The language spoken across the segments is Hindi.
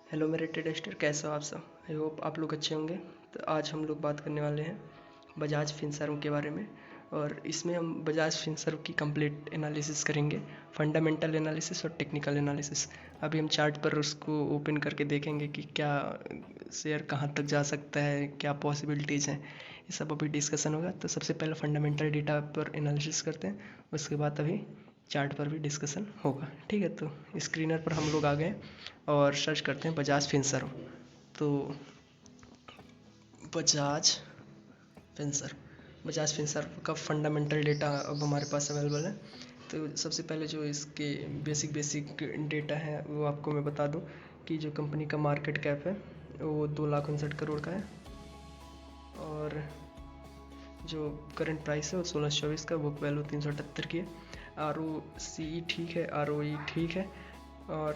हेलो मेरे ट्रेडस्टर, कैसे हो आप सब। आई होप आप लोग अच्छे होंगे। तो आज हम लोग बात करने वाले हैं बजाज फिनसर्व के बारे में। और इसमें हम बजाज फिनसर्व की कंप्लीट एनालिसिस करेंगे, फंडामेंटल एनालिसिस और टेक्निकल एनालिसिस। अभी हम चार्ट पर उसको ओपन करके देखेंगे कि क्या शेयर कहाँ तक जा सकता है, क्या पॉसिबिलिटीज़ हैं, ये सब अभी डिस्कशन होगा। तो सबसे पहले फंडामेंटल डेटा पर एनालिसिस करते हैं, उसके बाद अभी चार्ट पर भी डिस्कशन होगा। ठीक है, तो स्क्रीनर पर हम लोग आ गए और सर्च करते हैं बजाज फिनसर्व। तो बजाज बजाज फिनसर्व का फंडामेंटल डेटा अब हमारे पास अवेलेबल है। तो सबसे पहले जो इसके बेसिक डेटा है वो आपको मैं बता दूं कि जो कंपनी का मार्केट कैप है वो 2,59,00,000 का है। और जो करंट प्राइस है वो 1624 का, बुक वैल्यू 378 की है। आर ओ सी ठीक है, आर ओ ई ठीक है। और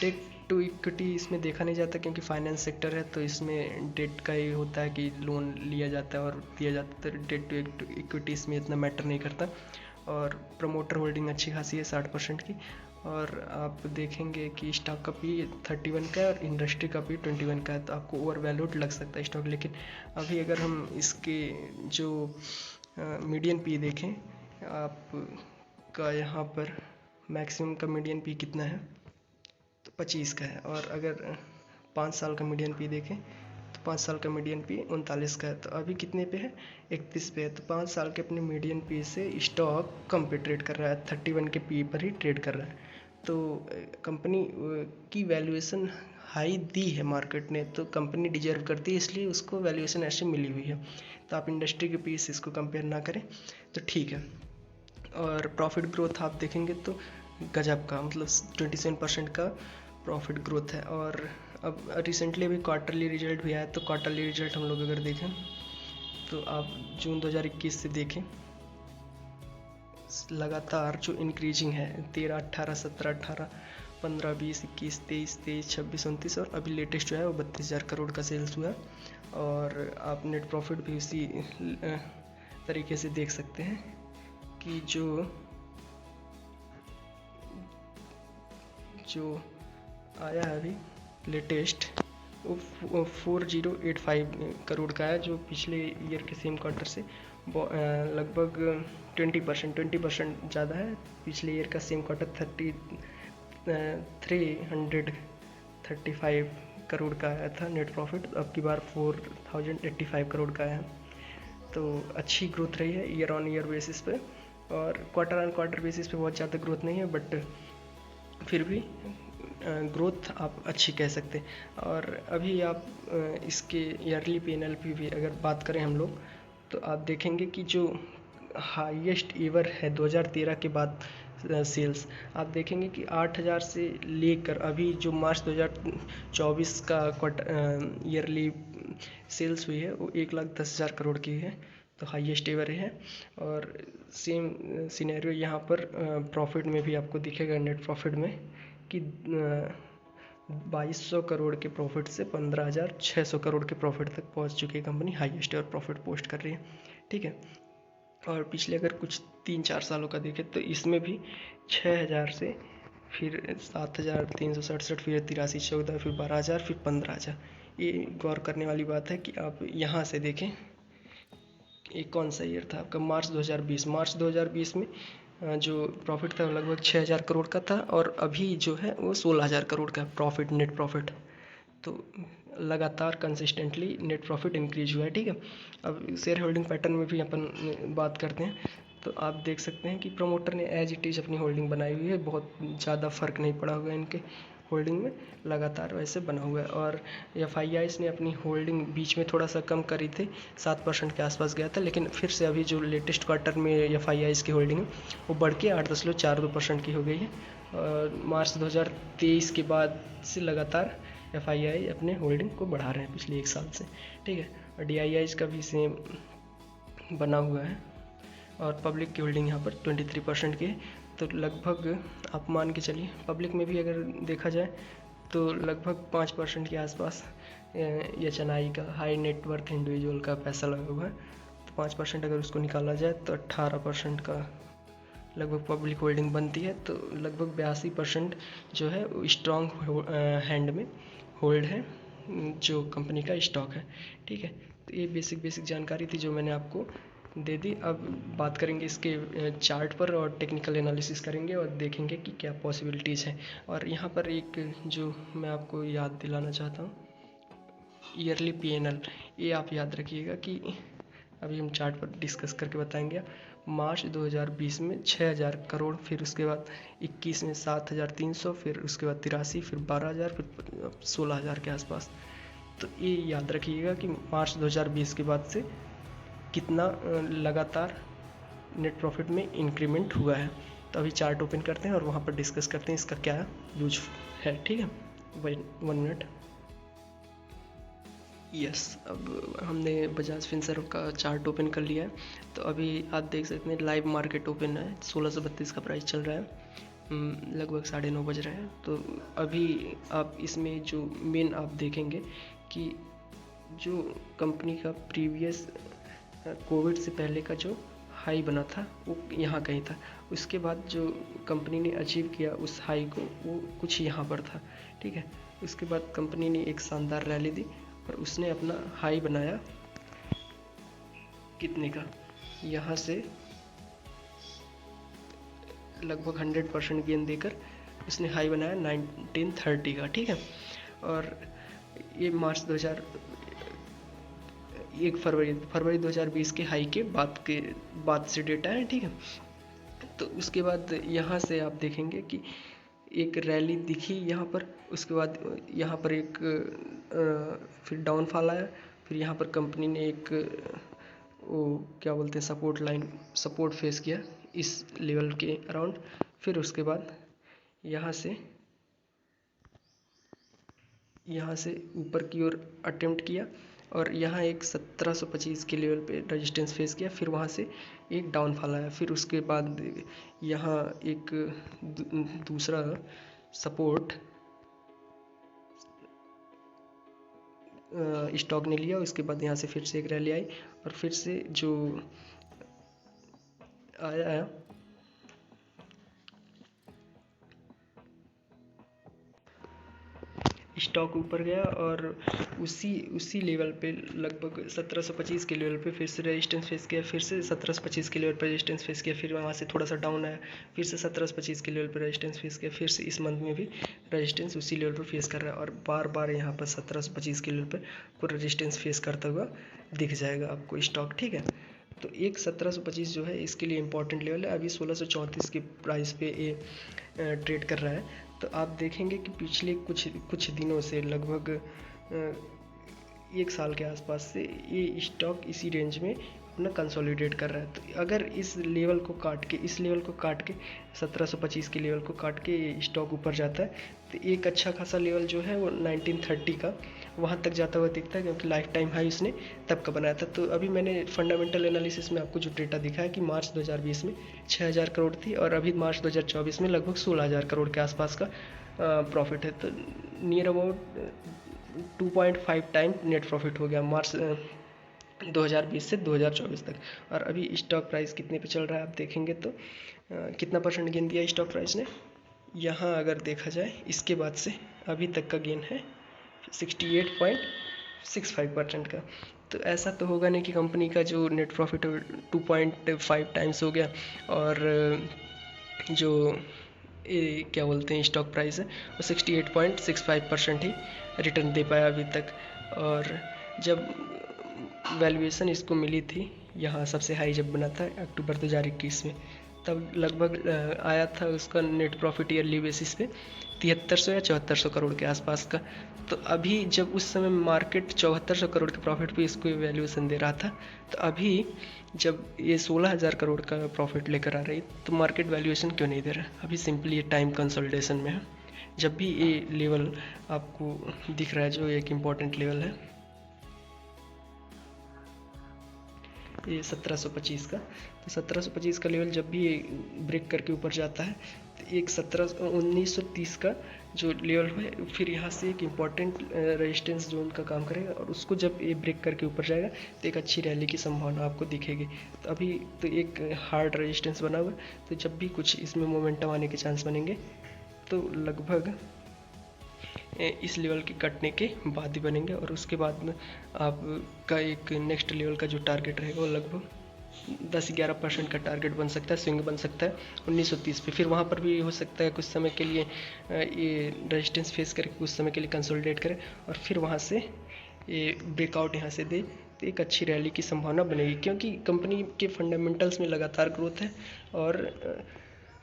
डेट टू इक्विटी इसमें देखा नहीं जाता क्योंकि फाइनेंस सेक्टर है, तो इसमें डेट का ही होता है कि लोन लिया जाता है और दिया जाता है। तो डेट टू इक्विटी इसमें इतना मैटर नहीं करता। और प्रमोटर होल्डिंग अच्छी खासी है 60% की। और आप देखेंगे कि स्टॉक का पी 31 का है और इंडस्ट्री का पी 21 का है, तो आपको ओवर वैल्यूड लग सकता है स्टॉक। लेकिन अभी अगर हम इसके जो मीडियन पी देखें, आपका यहाँ पर मैक्सिमम का मीडियन पी कितना है, तो 25 का है। और अगर 5 साल का मीडियन पी देखें तो 5 साल का मीडियन पी 39 का है। तो अभी कितने पे है, 31 पे है। तो 5 साल के अपने मीडियन पी से स्टॉक कम पे ट्रेड कर रहा है, 31 के पी पर ही ट्रेड कर रहा है। तो कंपनी की वैल्यूएशन हाई दी है मार्केट ने, तो कंपनी डिजर्व करती है, इसलिए उसको वैल्यूएशन ऐसे मिली हुई है। तो आप इंडस्ट्री के पी से इसको कंपेयर ना करें तो ठीक है। और प्रॉफिट ग्रोथ आप देखेंगे तो गजब का, मतलब 27% का प्रॉफिट ग्रोथ है। और अब रिसेंटली अभी क्वार्टरली रिजल्ट भी आया, तो क्वार्टरली रिजल्ट हम लोग अगर देखें तो आप जून 2021 से देखें, लगातार जो इंक्रीजिंग है 13, 18, 17, 18, 15, 20, 21, 23, 26, 29 और अभी लेटेस्ट जो है वो 32,000 करोड़ का सेल्स हुआ है। और आप नेट प्रॉफिट भी उसी तरीके से देख सकते हैं कि जो आया है अभी लेटेस्ट वो 4085 करोड़ का है, जो पिछले ईयर के सेम क्वार्टर से लगभग 20% ज़्यादा है। पिछले ईयर का सेम क्वार्टर 335 करोड़ का आया था नेट प्रॉफिट, अब की बार 4085 करोड़ का है। तो अच्छी ग्रोथ रही है ईयर ऑन ईयर बेसिस पे। और क्वार्टर ऑन क्वार्टर बेसिस पे बहुत ज़्यादा ग्रोथ नहीं है, बट फिर भी ग्रोथ आप अच्छी कह सकते हैं। और अभी आप इसके ईयरली P&L भी अगर बात करें हम लोग, तो आप देखेंगे कि जो हाईएस्ट एवर है 2013 के बाद सेल्स, आप देखेंगे कि 8,000 से लेकर अभी जो मार्च 2024 का ईयरली सेल्स हुई है वो 1,10,000 करोड़ की है, तो हाईएस्ट एवर है। और सेम सिनेरियो यहाँ पर प्रॉफिट में भी आपको दिखेगा, नेट प्रॉफिट में, कि 2,200 करोड़ के प्रॉफिट से 15,600 करोड़ के प्रॉफिट तक पहुंच चुकी है company, highest ever profit post कर रही है। ठीक है। और पिछले अगर कुछ 3-4 सालों का देखें तो इसमें भी 6,000 से फिर 7,367, फिर 83,14, फिर 12,000, फिर 15,000। ये गौर करने वाली बात है कि आप यहाँ से देखें, ये कौन सा ईयर था आपका, मार्च 2020 में जो प्रॉफिट था लगभग 6,000 करोड़ का था, और अभी जो है वो 16,000 करोड़ का प्रॉफिट, नेट प्रॉफिट। तो लगातार कंसिस्टेंटली नेट प्रॉफिट इंक्रीज हुआ है। ठीक है। अब शेयर होल्डिंग पैटर्न में भी अपन बात करते हैं, तो आप देख सकते हैं कि प्रमोटर ने एज इट इज़ अपनी होल्डिंग बनाई हुई है, बहुत ज़्यादा फर्क नहीं पड़ा हुआ है इनके होल्डिंग में, लगातार वैसे बना हुआ है। और FIIs ने अपनी होल्डिंग बीच में थोड़ा सा कम करी थी, 7% के आसपास गया था, लेकिन फिर से अभी जो लेटेस्ट क्वार्टर में FIIs की होल्डिंग है वो बढ़ के 8.42% की हो गई है। और मार्च 2023 के बाद से लगातार FII अपने होल्डिंग को बढ़ा रहे हैं पिछले 1 साल से। ठीक है। और DIIs का भी सेम बना हुआ है। और पब्लिक की होल्डिंग यहाँ पर 23% की है। तो लगभग आप मान के चलिए, पब्लिक में भी अगर देखा जाए तो लगभग 5% के आसपास HNI का, हाई नेटवर्थ इंडिविजुअल का पैसा लगा हुआ है। तो 5% अगर उसको निकाला जाए तो 18% का लगभग पब्लिक होल्डिंग बनती है, तो लगभग 82% जो है स्ट्रॉन्ग हैंड में होल्ड है जो कंपनी का स्टॉक है। ठीक है, तो ये बेसिक जानकारी थी जो मैंने आपको दे दी। अब बात करेंगे इसके चार्ट पर और टेक्निकल एनालिसिस करेंगे और देखेंगे कि क्या पॉसिबिलिटीज़ हैं। और यहाँ पर एक जो मैं आपको याद दिलाना चाहता हूँ, ईयरली पीएनएल, ये आप याद रखिएगा कि अभी हम चार्ट पर डिस्कस करके बताएंगे। मार्च 2020 में 6000 करोड़, फिर उसके बाद 21 में 7300, फिर उसके बाद 83, फिर 12000, फिर 16000 के आसपास। तो ये याद रखिएगा कि मार्च 2020 के बाद से कितना लगातार नेट प्रॉफिट में इंक्रीमेंट हुआ है। तो अभी चार्ट ओपन करते हैं और वहाँ पर डिस्कस करते हैं इसका क्या यूज है। ठीक है, 1 मिनट। यस, अब हमने बजाज फिनसर्व का चार्ट ओपन कर लिया है। तो अभी आप देख सकते हैं लाइव मार्केट ओपन है, 1632 का प्राइस चल रहा है, लगभग 9:30 बज रहे हैं। तो अभी आप इसमें जो मेन आप देखेंगे कि जो कंपनी का प्रीवियस कोविड से पहले का जो हाई बना था वो यहाँ कहीं था, उसके बाद जो कंपनी ने अचीव किया उस हाई को वो कुछ यहाँ पर था। ठीक है, उसके बाद कंपनी ने एक शानदार रैली दी और उसने अपना हाई बनाया कितने का, यहाँ से लगभग 100% गेन देकर उसने हाई बनाया 1930 का। ठीक है, और ये मार्च 1 फरवरी 2020 के हाई के बाद से डेटा है। ठीक है, तो उसके बाद यहाँ से आप देखेंगे कि एक रैली दिखी यहाँ पर, उसके बाद यहाँ पर एक फिर डाउनफॉल आया, फिर यहाँ पर कंपनी ने एक वो क्या बोलते हैं सपोर्ट फेस किया इस लेवल के अराउंड, फिर उसके बाद यहाँ से ऊपर की ओर अटेम्प्ट किया और यहाँ एक 1725 के लेवल पे रेजिस्टेंस फेस किया, फिर वहाँ से एक डाउनफॉल आया, फिर उसके बाद यहाँ एक दूसरा सपोर्ट स्टॉक ने लिया। उसके बाद यहाँ से फिर से एक रैली आई और फिर से जो आया स्टॉक ऊपर गया और उसी लेवल पे लगभग 1725 के लेवल पे फिर से रेजिस्टेंस फेस किया, फिर से 1725 के लेवल पर रेजिस्टेंस फेस किया, फिर वहाँ से थोड़ा सा डाउन आया, फिर से 1725 के लेवल पर रेजिस्टेंस फेस किया, फिर से इस मंथ में भी रेजिस्टेंस उसी लेवल पर फेस कर रहा है और बार बार यहाँ पर 1725 के लेवल पर कोई रेजिस्टेंस फेस करता हुआ दिख जाएगा आपको स्टॉक। ठीक है, तो एक 1725 जो है इसके लिए इम्पॉर्टेंट लेवल है। अभी 1634 के प्राइस पे ये ट्रेड कर रहा है। तो आप देखेंगे कि पिछले कुछ दिनों से लगभग 1 साल के आसपास से ये स्टॉक इसी रेंज में अपना कंसोलिडेट कर रहा है। तो अगर इस लेवल को काट के 1725 के लेवल को काट के ये स्टॉक ऊपर जाता है तो एक अच्छा खासा लेवल जो है वो 1930 का वहाँ तक जाता हुआ दिखता है, क्योंकि लाइफ टाइम हाई उसने तब का बनाया था। तो अभी मैंने फंडामेंटल एनालिसिस में आपको जो डेटा दिखा है कि मार्च 2020 में 6000 करोड़ थी और अभी मार्च 2024 में लगभग 16000 करोड़ के आसपास का प्रॉफिट है। तो near about 2.5 time net profit हो गया मार्च 2020 से 2024 तक। और अभी स्टॉक प्राइस कितने पे चल रहा है आप देखेंगे तो कितना परसेंट गेन दिया स्टॉक प्राइस ने, यहाँ अगर देखा जाए इसके बाद से अभी तक का गेन है 68.65% का। तो ऐसा तो होगा नहीं कि कंपनी का जो नेट प्रॉफिट 2.5 टाइम्स हो गया और जो क्या बोलते हैं स्टॉक प्राइस है वो 68.65% ही रिटर्न दे पाया अभी तक। और जब वैल्यूएशन इसको मिली थी यहाँ सबसे हाई जब बना था अक्टूबर 2021 में, तब लगभग आया था उसका नेट प्रॉफिट ईयरली बेसिस पे 7300 या 7400 करोड़ के आसपास का। तो अभी जब उस समय मार्केट 7400 करोड़ के प्रॉफिट पे इसको वैल्यूएशन दे रहा था, तो अभी जब ये 16000 करोड़ का प्रॉफिट लेकर आ रही तो मार्केट वैल्यूएशन क्यों नहीं दे रहा। अभी सिंपली ये टाइम कंसोलिडेशन में है। जब भी ये लेवल आपको दिख रहा है जो एक इम्पॉर्टेंट लेवल है ये 1725 का, तो 1725 का लेवल जब भी ब्रेक करके ऊपर जाता है तो एक 1930 का जो लेवल है, फिर यहाँ से एक इम्पॉर्टेंट रेजिस्टेंस जोन का काम करेगा, और उसको जब ये ब्रेक करके ऊपर जाएगा तो एक अच्छी रैली की संभावना आपको दिखेगी। तो अभी तो एक हार्ड रेजिस्टेंस बना हुआ है, तो जब भी कुछ इसमें मोमेंटम आने के चांस बनेंगे तो लगभग इस लेवल के कटने के बाद ही बनेंगे, और उसके बाद में आपका एक नेक्स्ट लेवल का जो टारगेट रहेगा वो लगभग 10-11% का टारगेट बन सकता है, स्विंग बन सकता है 1930 पे। फिर वहाँ पर भी हो सकता है कुछ समय के लिए ये रेजिस्टेंस फेस करके कुछ समय के लिए कंसोलिडेट करे, और फिर वहाँ से ये ब्रेकआउट यहाँ से दे, तो एक अच्छी रैली की संभावना बनेगी, क्योंकि कंपनी के फंडामेंटल्स में लगातार ग्रोथ है, और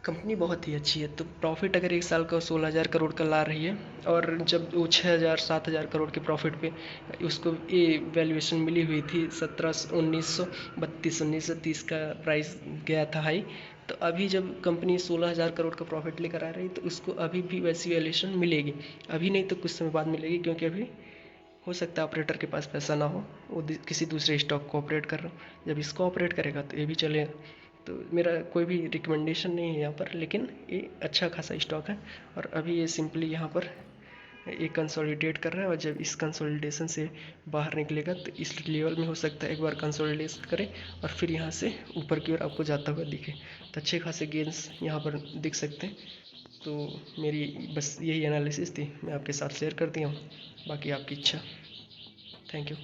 कंपनी बहुत ही अच्छी है। तो प्रॉफिट अगर एक साल का 16,000 करोड़ का ला रही है, और जब वो 6,000-7,000 करोड़ के प्रॉफिट पे उसको ये वैल्यूएशन मिली हुई थी, 1930 का प्राइस गया था हाई, तो अभी जब कंपनी 16,000 करोड़ का प्रॉफिट लेकर आ रही है तो उसको अभी भी वैसी वैल्यूएशन मिलेगी। अभी नहीं तो कुछ समय बाद मिलेगी, क्योंकि अभी हो सकता है ऑपरेटर के पास पैसा ना हो, वो किसी दूसरे स्टॉक को ऑपरेट कर रहा हो। जब इसको ऑपरेट करेगा तो ये भी चलेगा। तो मेरा कोई भी रिकमेंडेशन नहीं है यहाँ पर, लेकिन ये अच्छा खासा स्टॉक है, और अभी ये सिंपली यहाँ पर ये कंसोलिडेट कर रहा है, और जब इस कंसोलिडेशन से बाहर निकलेगा तो इस लेवल में हो सकता है एक बार कंसोलिडेशन करे और फिर यहाँ से ऊपर की ओर आपको जाता हुआ दिखे, तो अच्छे खासे गेंस यहाँ पर दिख सकते हैं। तो मेरी बस यही एनालिसिस थी, मैं आपके साथ शेयर कर दिया हूँ, बाकी आपकी इच्छा। Thank you.